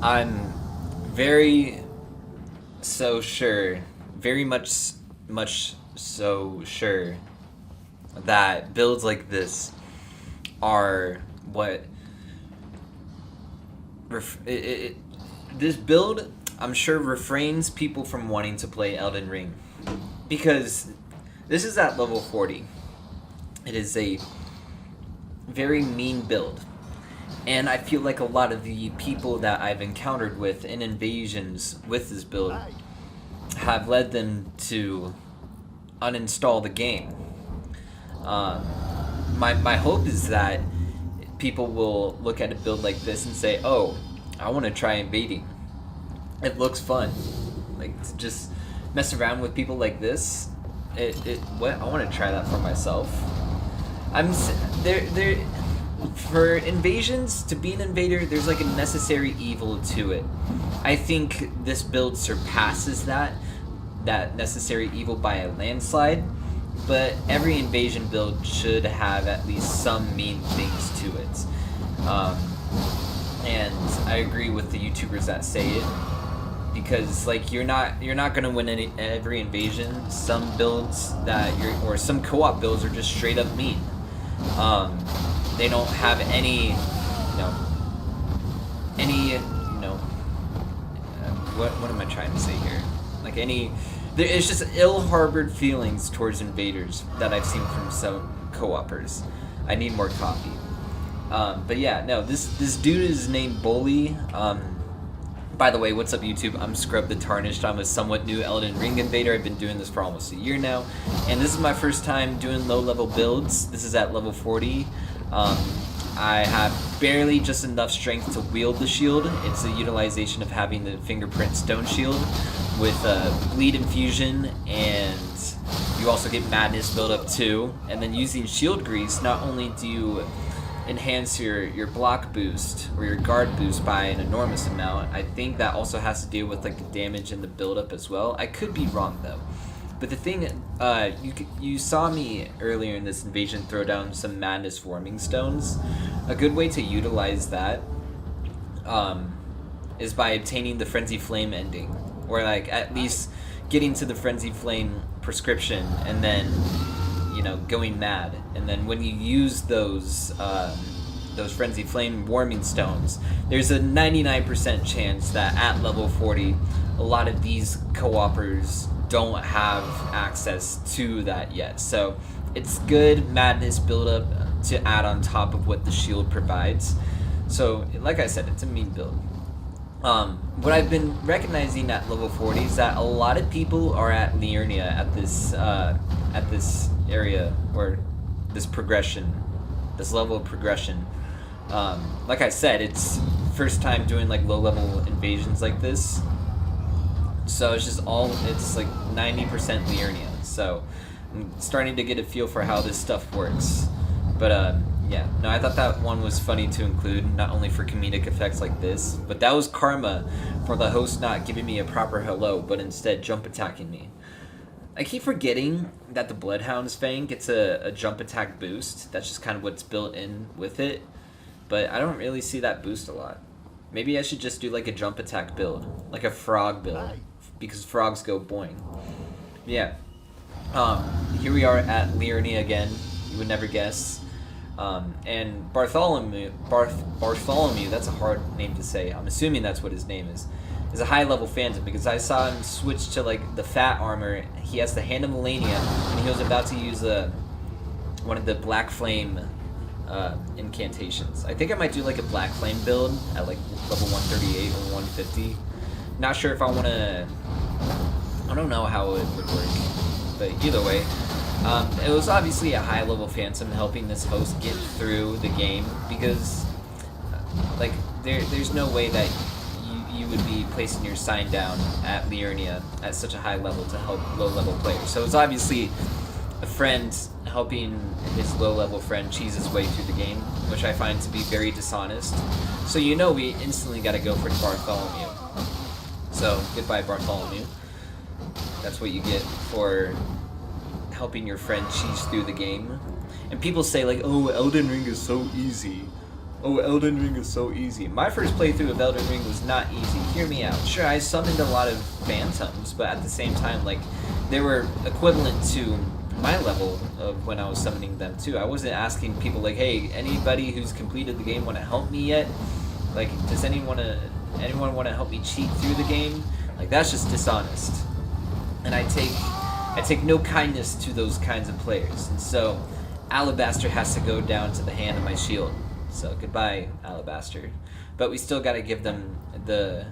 I'm very very much so sure that builds like this are what this build, I'm sure, refrains people from wanting to play Elden Ring, because this is at level 40. It is a very mean build, and I feel like a lot of the people that I've encountered with in invasions with this build have led them to uninstall the game. My hope is that people will look at a build like this and say, "Oh, I want to try invading. It looks fun. Like, to just mess around with people like this. What I want to try that for myself." There for invasions, to be an invader, there's like a necessary evil to it. I think this build surpasses that necessary evil by a landslide. But every invasion build should have at least some mean things to it. And I agree with the YouTubers that say it, because like you're not gonna win every invasion. Some builds or some co-op builds are just straight up mean. They don't have any what am I trying to say here? Like it's just ill-harbored feelings towards invaders that I've seen from some co-opers. I need more coffee. But yeah, no, this dude is named Bully. By the way, what's up YouTube? I'm Scrub the Tarnished. I'm a somewhat new Elden Ring invader. I've been doing this for almost a year now, and this is my first time doing low-level builds. This is at level 40. I have barely just enough strength to wield the shield. It's a utilization of having the Fingerprint stone shield with bleed infusion, and you also get madness build up too. And then using shield grease, not only do you enhance your block boost or your guard boost by an enormous amount, I think that also has to deal with like the damage and the build up as well. I could be wrong though. But the thing, you saw me earlier in this invasion throw down some madness warming stones. A good way to utilize that is by obtaining the Frenzy Flame ending, or like at least getting to the Frenzy Flame prescription and then going mad. And then when you use those Frenzy Flame warming stones, there's a 99% chance that at level 40, a lot of these co-opers don't have access to that yet. So it's good madness buildup to add on top of what the shield provides. So like I said, it's a mean build. What I've been recognizing at level 40 is that a lot of people are at Liurnia at this area, or this level of progression. Like I said, it's first time doing like low level invasions like this. So it's like 90% Liurnia. So I'm starting to get a feel for how this stuff works. But yeah, no, I thought that one was funny to include, not only for comedic effects like this, but that was karma for the host not giving me a proper hello, but instead jump attacking me. I keep forgetting that the Bloodhound's Fang gets a jump attack boost. That's just kind of what's built in with it. But I don't really see that boost a lot. Maybe I should just do like a jump attack build, like a frog build, because frogs go boing. Yeah. Here we are at Liurnia again. You would never guess. And Bartholomew, that's a hard name to say. I'm assuming that's what his name is a high-level phantom, because I saw him switch to like the fat armor. He has the Hand of Melania, and he was about to use one of the Black Flame incantations. I think I might do like a Black Flame build at like level 138 or 150. Not sure if I want to. I don't know how it would work, but either way, it was obviously a high-level phantom helping this host get through the game, because like there's no way that you would be placing your sign down at Liurnia at such a high level to help low-level players. So it's obviously a friend helping his low-level friend cheese his way through the game, which I find to be very dishonest. So we instantly got to go for Bartholomew. So goodbye, Bartholomew. That's what you get for helping your friend cheese through the game. And people say like, "Oh, Elden Ring is so easy." Oh, Elden Ring is so easy. My first playthrough of Elden Ring was not easy. Hear me out. Sure, I summoned a lot of phantoms, but at the same time, like, they were equivalent to my level of when I was summoning them too. I wasn't asking people like, hey, anybody who's completed the game want to help me yet? Like, does anyone want to help me cheat through the game? Like, that's just dishonest. And I take no kindness to those kinds of players. And so, Alabaster has to go down to the hand of my shield. So goodbye, Alabaster. But we still got to give them the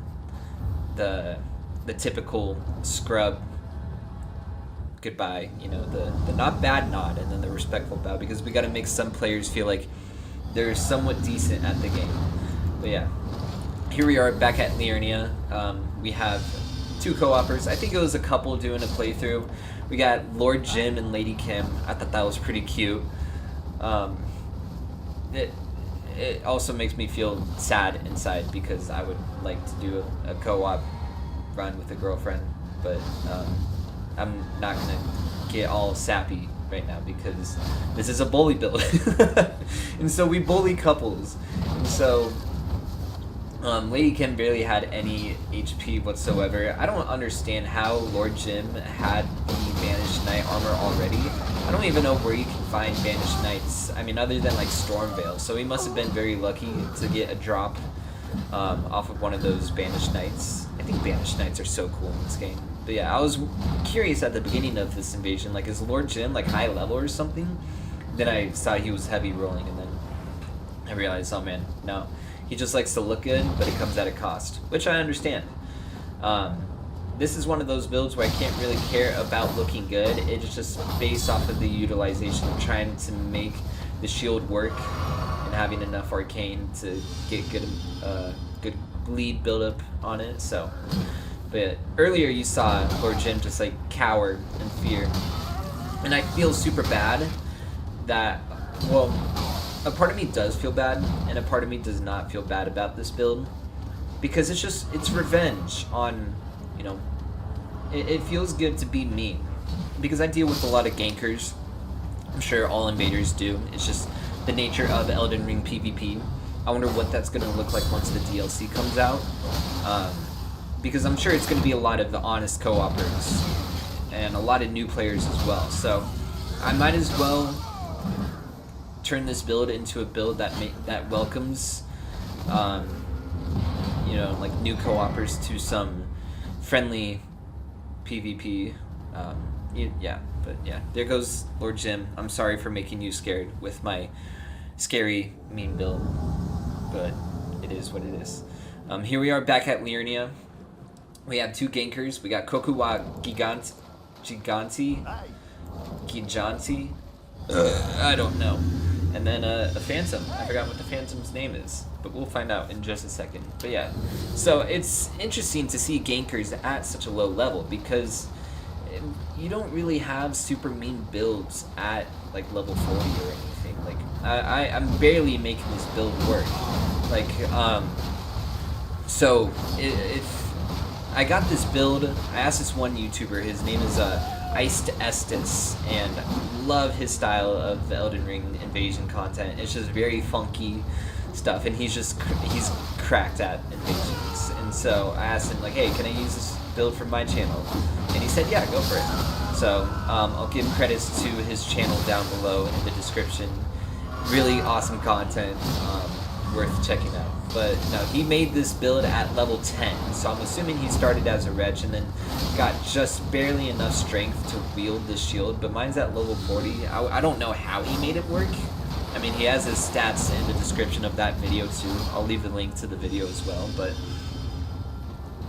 typical scrub goodbye, you know, the not bad nod and then the respectful bow, because we got to make some players feel like they're somewhat decent at the game. But yeah, here we are back at Liurnia. We have 2 co-opers. I think it was a couple doing a playthrough. We got Lord Jim and Lady Kim. I thought that was pretty cute. It also makes me feel sad inside because I would like to do a co-op run with a girlfriend, but I'm not gonna get all sappy right now because this is a bully build. And so we bully couples. And so Lady Kim barely had any HP whatsoever. I don't understand how Lord Jim had the Banished Knight armor already. I don't even know where you can find Banished Knights. I mean, other than like Stormveil. So he must have been very lucky to get a drop off of one of those Banished Knights. I think Banished Knights are so cool in this game. But yeah, I was curious at the beginning of this invasion, like, is Lord Jim like high level or something? Then I saw he was heavy rolling, and then I realized, oh man, no. He just likes to look good, but it comes at a cost, which I understand. This is one of those builds where I can't really care about looking good. It's just based off of the utilization of trying to make the shield work and having enough arcane to get good bleed buildup on it. So, but earlier you saw Lord Jim just like cower in fear, and I feel super bad that, well, a part of me does feel bad, and a part of me does not feel bad about this build, because it's revenge on, you know, it feels good to be mean, because I deal with a lot of gankers. I'm sure all invaders do. It's just the nature of Elden Ring PvP. I wonder what that's going to look like once the DLC comes out, because I'm sure it's going to be a lot of the honest co-opers and a lot of new players as well. So I might as well turn this build into a build that welcomes, you know, like new co-opers to some friendly PvP. Yeah, but yeah, there goes Lord Jim. I'm sorry for making you scared with my scary mean build, but it is what it is. Here we are back at Liurnia. We have 2 gankers. We got Kokuwa Giganti. I don't know. And then a Phantom. I forgot what the Phantom's name is, but we'll find out in just a second. But yeah, so it's interesting to see gankers at such a low level, because you don't really have super mean builds at like level 40 or anything. Like I'm barely making this build work. Like so if I got this build, I asked this one YouTuber. His name is Iced Estes, and love his style of Elden Ring invasion content. It's just very funky stuff, and he's cracked at invasions. And so I asked him, like, hey, can I use this build for my channel? And he said, yeah, go for it. So I'll give credits to his channel down below in the description. Really awesome content, worth checking out. But no, he made this build at level 10, so I'm assuming he started as a Wretch and then got just barely enough strength to wield the shield, but mine's at level 40. I don't know how he made it work. I mean, he has his stats in the description of that video too. I'll leave the link to the video as well, but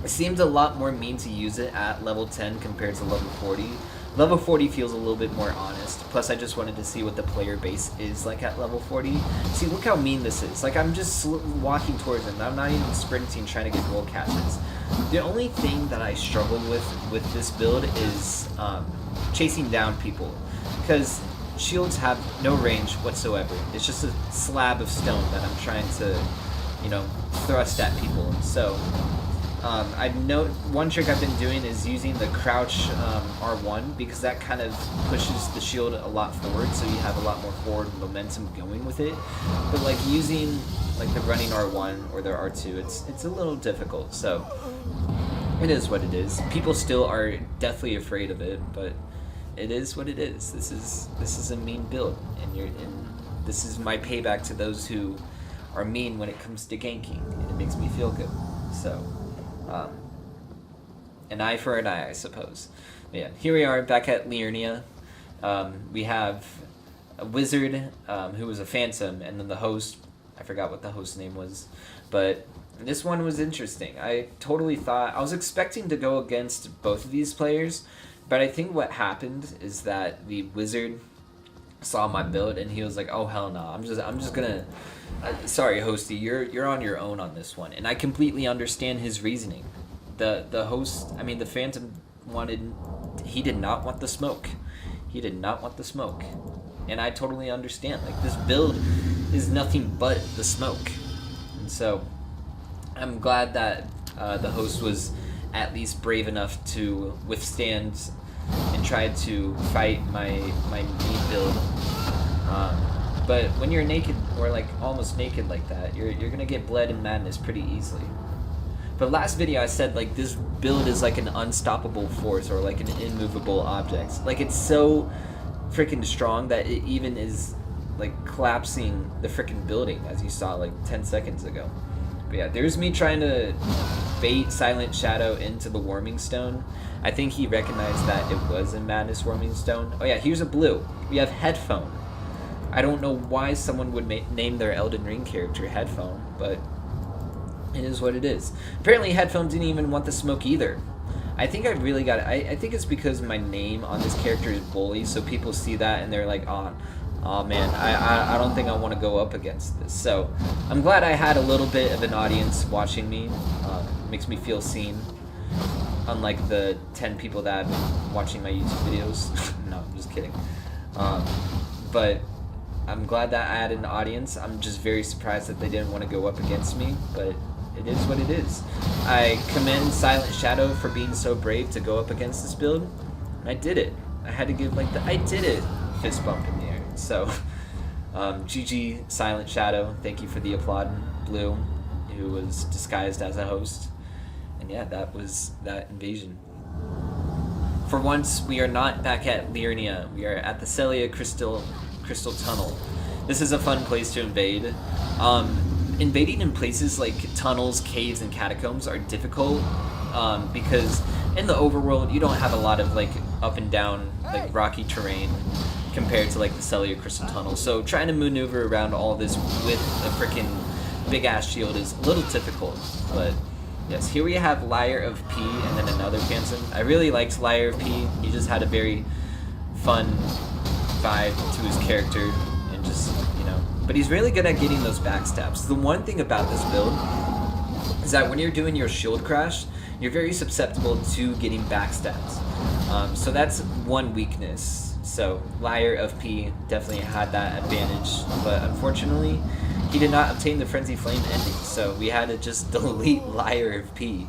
it seems a lot more mean to use it at level 10 compared to level 40. Level 40 feels a little bit more honest. Plus, I just wanted to see what the player base is like at level 40. See, look how mean this is. Like, I'm just walking towards him. I'm not even sprinting trying to get roll catches. The only thing that I struggle with this build is chasing down people, because shields have no range whatsoever. It's just a slab of stone that I'm trying to, you know, thrust at people. So I know one trick I've been doing is using the crouch R1 because that kind of pushes the shield a lot forward, so you have a lot more forward momentum going with it. But like using like the running R1 or the R2, it's a little difficult. So it is what it is. People still are deathly afraid of it, but it is what it is. This is a mean build, and this is my payback to those who are mean when it comes to ganking. It makes me feel good. So. An eye for an eye, I suppose. But yeah, here we are back at Liurnia. We have a wizard who was a phantom, and then the host, I forgot what the host name was, but this one was interesting. I totally thought, I was expecting to go against both of these players, but I think what happened is that the wizard saw my build and he was like, oh hell no, I'm just gonna sorry hosty, you're on your own on this one. And I completely understand his reasoning. The host, I mean the phantom he did not want the smoke. He did not want the smoke. And I totally understand. Like, this build is nothing but the smoke. And so I'm glad that the host was at least brave enough to withstand and try to fight my meat build. But when you're naked, or like almost naked like that, you're gonna get bled and madness pretty easily. But last video I said like this build is like an unstoppable force, or like an immovable object. Like, it's so freaking strong that it even is like collapsing the freaking building, as you saw like 10 seconds ago. But yeah, there's me trying to bait Silent Shadow into the Warming Stone. I think he recognized that it was a Madness Warming Stone. Oh yeah, here's a blue. We have Headphone. I don't know why someone would name their Elden Ring character Headphone, but it is what it is. Apparently Headphone didn't even want the smoke either. I think I really got it. I think it's because my name on this character is Bully, so people see that and they're like, oh man, I don't think I want to go up against this. So I'm glad I had a little bit of an audience watching me. Makes me feel seen, unlike the 10 people that have been watching my YouTube videos. No, I'm just kidding. But I'm glad that I had an audience. I'm just very surprised that they didn't want to go up against me, but it is what it is. I commend Silent Shadow for being so brave to go up against this build. I did it. I had to give like the I did it fist bump in the air. So GG Silent Shadow, thank you for the applaud. Blue, who was disguised as a host. And yeah, that was that invasion. For once, we are not back at Liurnia. We are at the Celia Crystal Tunnel. This is a fun place to invade. Invading in places like tunnels, caves, and catacombs are difficult because in the overworld you don't have a lot of like up and down like rocky terrain compared to like the Celia Crystal Tunnel. So trying to maneuver around all this with a freaking big ass shield is a little difficult. But yes, here we have Liar of P and then another Phantom. I really liked Liar of P. He just had a very fun vibe to his character, and just, you know, but he's really good at getting those backstabs. The one thing about this build is that when you're doing your shield crash, you're very susceptible to getting backstabs. So that's one weakness. So Liar of P definitely had that advantage, but unfortunately he did not obtain the Frenzy Flame ending, so we had to just delete Liar of P.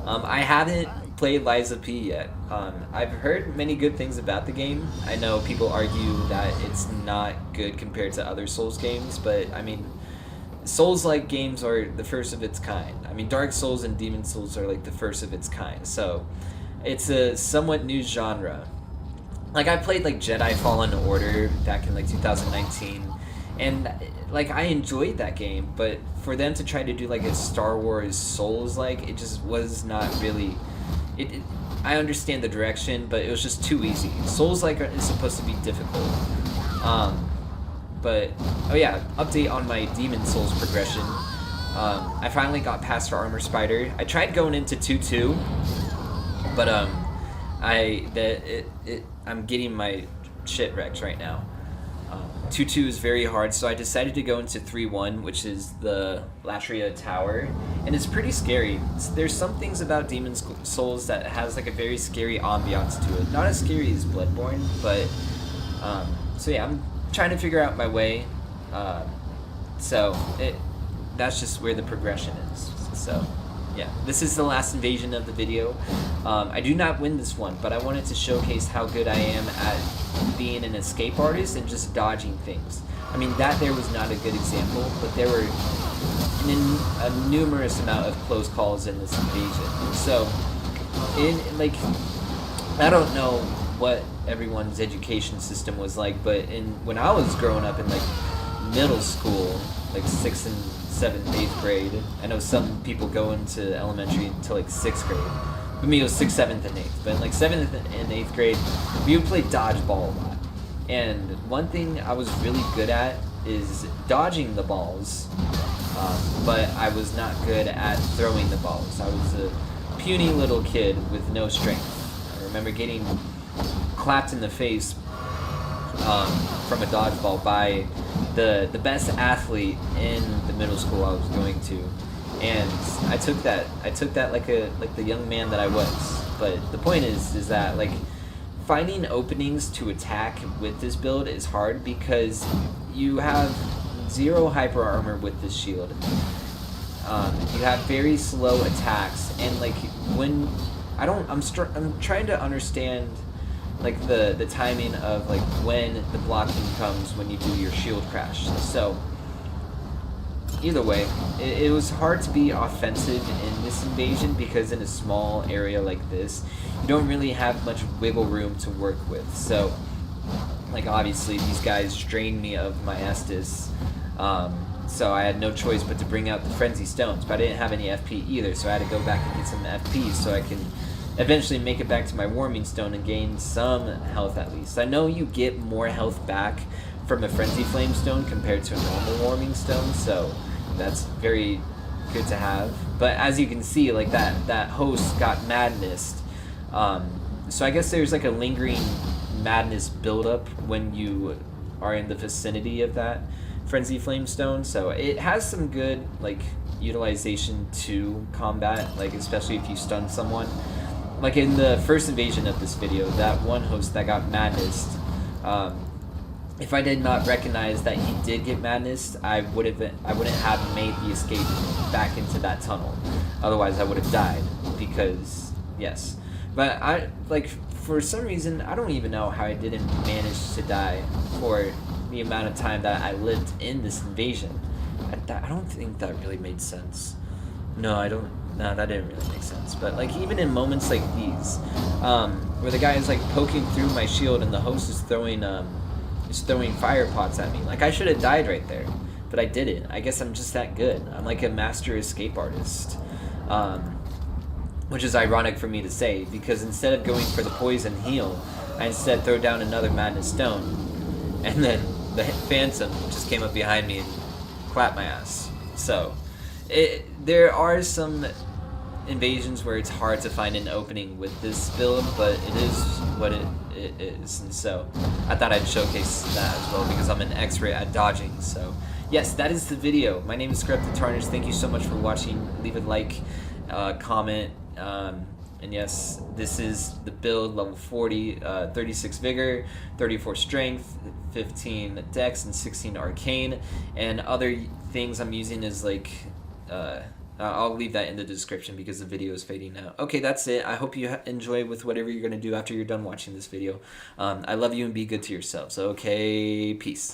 I haven't played Lies of P yet. I've heard many good things about the game. I know people argue that it's not good compared to other Souls games, but I mean, Souls-like games are the first of its kind. I mean, Dark Souls and Demon Souls are like the first of its kind, so it's a somewhat new genre. Like, I played like Jedi Fallen Order back in like 2019, and like I enjoyed that game, but for them to try to do like a Star Wars Souls-like, it just was not really. I understand the direction, but it was just too easy. Souls-like is supposed to be difficult. But oh yeah, update on my Demon Souls progression. I finally got past for Armor Spider. I tried going into 2-2, but I'm getting my shit wrecked right now. 2-2 is very hard, so I decided to go into 3-1, which is the Latria Tower, and it's pretty scary. There's some things about Demon Souls that has like a very scary ambiance to it. Not as scary as Bloodborne, but so yeah, I'm trying to figure out my way. That's just where the progression is. So yeah, this is the last invasion of the video. I do not win this one, but I wanted to showcase how good I am at being an escape artist and just dodging things. I mean, that there was not a good example, but there were a numerous amount of close calls in this invasion. So, I don't know what everyone's education system was like, but when I was growing up in like middle school, like 6th and 7th, 8th grade, I know some people go into elementary until like 6th grade. For me, it was 6th, 7th, and 8th. But in like 7th and 8th grade, we would play dodgeball a lot. And one thing I was really good at is dodging the balls, but I was not good at throwing the balls. I was a puny little kid with no strength. I remember getting clapped in the face from a dodgeball by the best athlete in the middle school I was going to, and I took that like the young man that I was. But the point is that like finding openings to attack with this build is hard because you have 0 hyper armor with this shield. You have very slow attacks, and like when I'm trying to understand like the timing of like when the blocking comes when you do your shield crash. So either way, it was hard to be offensive in this invasion because in a small area like this, you don't really have much wiggle room to work with. So like obviously these guys drained me of my Estus, so I had no choice but to bring out the Frenzy Stones, but I didn't have any FP either, so I had to go back and get some FP so I can eventually make it back to my Warming Stone and gain some health at least. I know you get more health back from a Frenzy Flame Stone compared to a normal Warming Stone, so that's very good to have. But as you can see, like that host got madness. So I guess there's like a lingering madness buildup when you are in the vicinity of that Frenzy Flame Stone. So it has some good like utilization to combat, like especially if you stun someone. Like in the first invasion of this video, that one host that got madness, if I did not recognize that he did get madness, I wouldn't have made the escape back into that tunnel. Otherwise, I would have died because yes. But I like for some reason I don't even know how I didn't manage to die for the amount of time that I lived in this invasion. I don't think that really made sense. No, I don't. No, that didn't really make sense. But like even in moments like these, where the guy is like poking through my shield and the host is throwing fire pots at me, like I should have died right there, but I didn't. I guess I'm just that good. I'm like a master escape artist, which is ironic for me to say because instead of going for the poison heal, I instead throw down another Madness Stone, and then the Phantom just came up behind me and clapped my ass. So there are some invasions where it's hard to find an opening with this build, but it is what it is, and so I thought I'd showcase that as well because I'm an expert at dodging. So yes, that is the video. My name is Scrub the Tarnished. Thank you so much for watching. Leave a like, comment, and yes, this is the build, level 40, 36 Vigor, 34 Strength, 15 Dex, and 16 Arcane, and other things I'm using is like I'll leave that in the description because the video is fading now. Okay, that's it. I hope you enjoy with whatever you're going to do after you're done watching this video. I love you and be good to yourselves. Okay, peace.